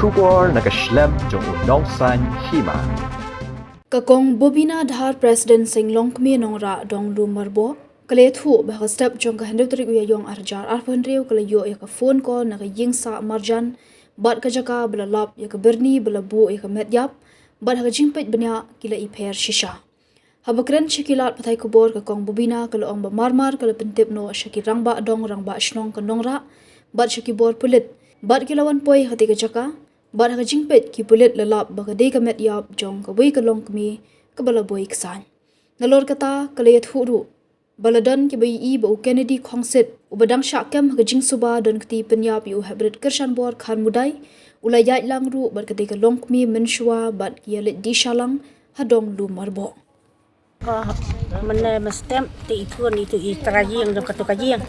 Shubor nakaslem jong unong san hima. Kakong Bobina Dhar President Singlong Kmi Nongra Dong Lu Marbo Kalethu bah step jong ka hendu tri uya yong arjar arpon reu kalayo ya ka phone call na ka ying sa marjan bat ka jaka bela lap ya ka berni bela bu ya ka medyap bat ha jimpet benya kila i pher shisha habakren chikilat pathai kubor ka kong Bobina kala ong ba marmar kala pentip no shaki rangba dong rangba shnong ka nongra bat shaki bor pulit bat kilawan poi hati ka jaka bat ha jimpet ki pulit lalap ba ka de ka medyap jong ka wei ka long kmi ka bela boy ksan nalor kata kalayat huru baladan ki bai i ba Kennedy khongset ubadang syakem ka jing suba don kti penyap yu hybrid kershan bor khan mudai ulayat lang ru bar ka long kmi menshwa bat ki lit di shalang hadong lu marbo mình stem ti phun itu i trajing dong katu kajing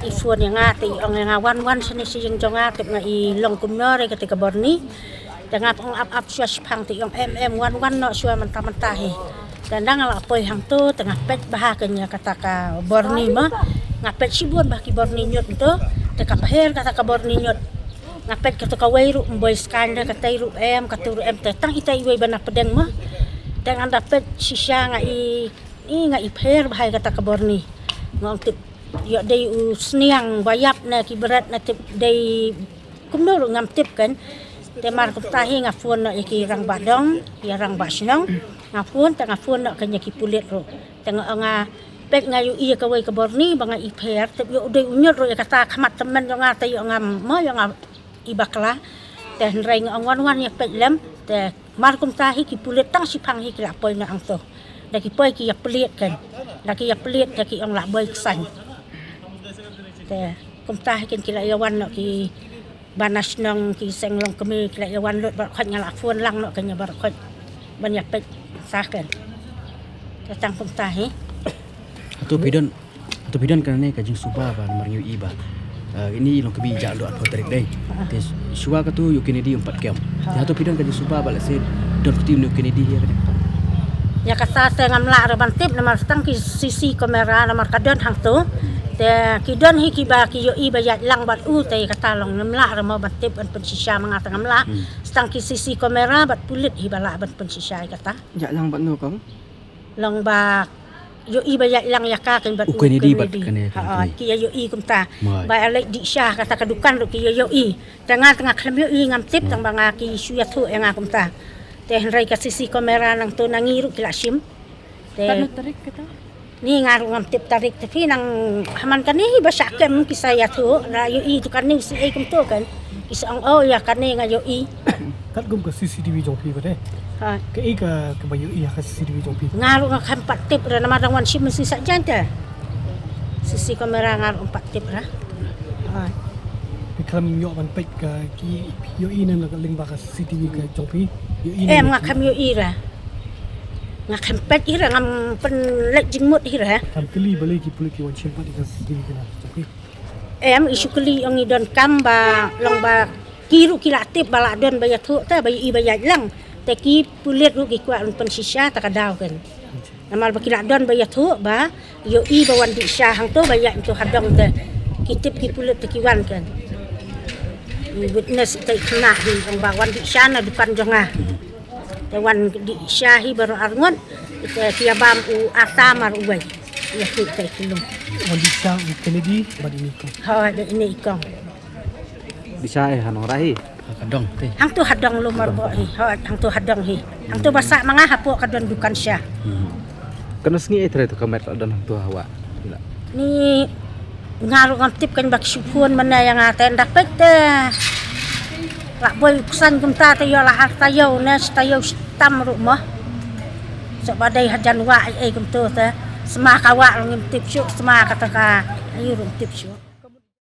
i phun yang ati ong yang wan sini sing jong ati ngai long kumnore ketika borni dengan ap syas pang ti ong wan no syua mentah he dan ngal apoi hang tu tengah pet bahakanya kata ka borni mah ngapet sibun bah ki borni nyot tu teka her kata ka borni nyot ngapet kata ka weiru boy skanda kata iru kata tetang itai wei bana pedeng mah dengan dapat sisa ngai pher bahai kata kaborni ngong tip yo dei usniang bayap na kiberat na tip dei kumno ngam tip kan temar kutahi ngafun na iki rang badong ya rang basnong ngafun tengah fun na kanya kipulit ro tengah nga pek ngayu iya kawai kaborni banga i pher tip yo dei unyot ro kata khamat temen yo ngata yo ngam mo yo ngam ibakla teh reng wan ya pek lem teh mar kum tahi ki pulit tang si phang hi ki lapoi na ang to da ki poi ki ya pelit kan da ki ya pelit da ki ong la boi ksan te kum tahi ken ki la yawan no ki banas nong ki senglong kemi ki la yawan lot bar khat ngala phun lang no kan ya bar khat ban ya pet sah kan ta tang kum tahi atau bidan kan ne ka jing suba ban marnyu iba ini long kebi jak do atau tarik dai tes suwa ka tu yu Kennedy 4 kem ya tu pidan ka suba bala se don tim yu Kennedy ya kan ya kata saya ngamla ra bantip namar stang ki sisi kamera namar kadon hang tu te ki don hi ki ba ki yo i ba yat lang bat u te kata long ngamla ra mo bantip an pensisa mangata ngamla stang ki sisi kamera bat pulit hi bala ban pensisa kata jak lang bat no kong long ba yo i ba yat lang yaka kan bat Kennedy bat kan ki yo i kumta ba alek di syah kata kadukan ru ki yo i tengah klem yo i ngam tip tang banga ki suya tu yang kumta teh rai ka sisi kamera nang tu nangiru kila sim teh tarik kata ni ngaru ngam tip tarik tapi nang haman kan ni basa kem kisaya tu ra yo i tu kan ni si kum tu kan isang ya kan ni nga yo i kat gum ka CCTV jongpi ko de ha ke ka bayu iya ka CCTV jongpi ngaru ngam empat tip ra nama rangwan sim mesti saja te sisi kamera ngaru empat tip ra ha kam yo ban pek ka ki yo i nan ka ling ba ka CCTV ka jongpi yo i nga kam yo i ra nga kam pet i ra ngam pen lek jingmut i ra kam keli balik ki puliki wan chimpa di ka CCTV ka jongpi isu keli ong idon kam ba long ba kiru kilatip bala don ba yatu ta ba i ba lang te ki pulit ru ki kwa pen sisa ta kadaw kan namal ba kilat don ba yatu ba yo i ba wan di sya hang to ba ya tu hadong te kitip ki pulit te ki wan kan witness te kena hi ong ba wan di sya na dukan jonga te wan di sya hi baru arngon te kiabam u atamar uwai ya tu te kilung wan di sa Kennedy ba di ko ha da ini ikong bisa hanong rahi kadong te hang tu hadang lumar bo hi hang tu hadang hi hang tu basa mga hapo kadon dukan siya kana sngi etre to kamer don hang tu hawa ni ngaru ngam tip kan bak supun mana yang aten dapat la boy kusan kumta te yo la harta yo na stayo stam rumah so badai hajan wa ai kum tu te semaka wa ngim tip syuk semaka kata ka ayu rum tip syuk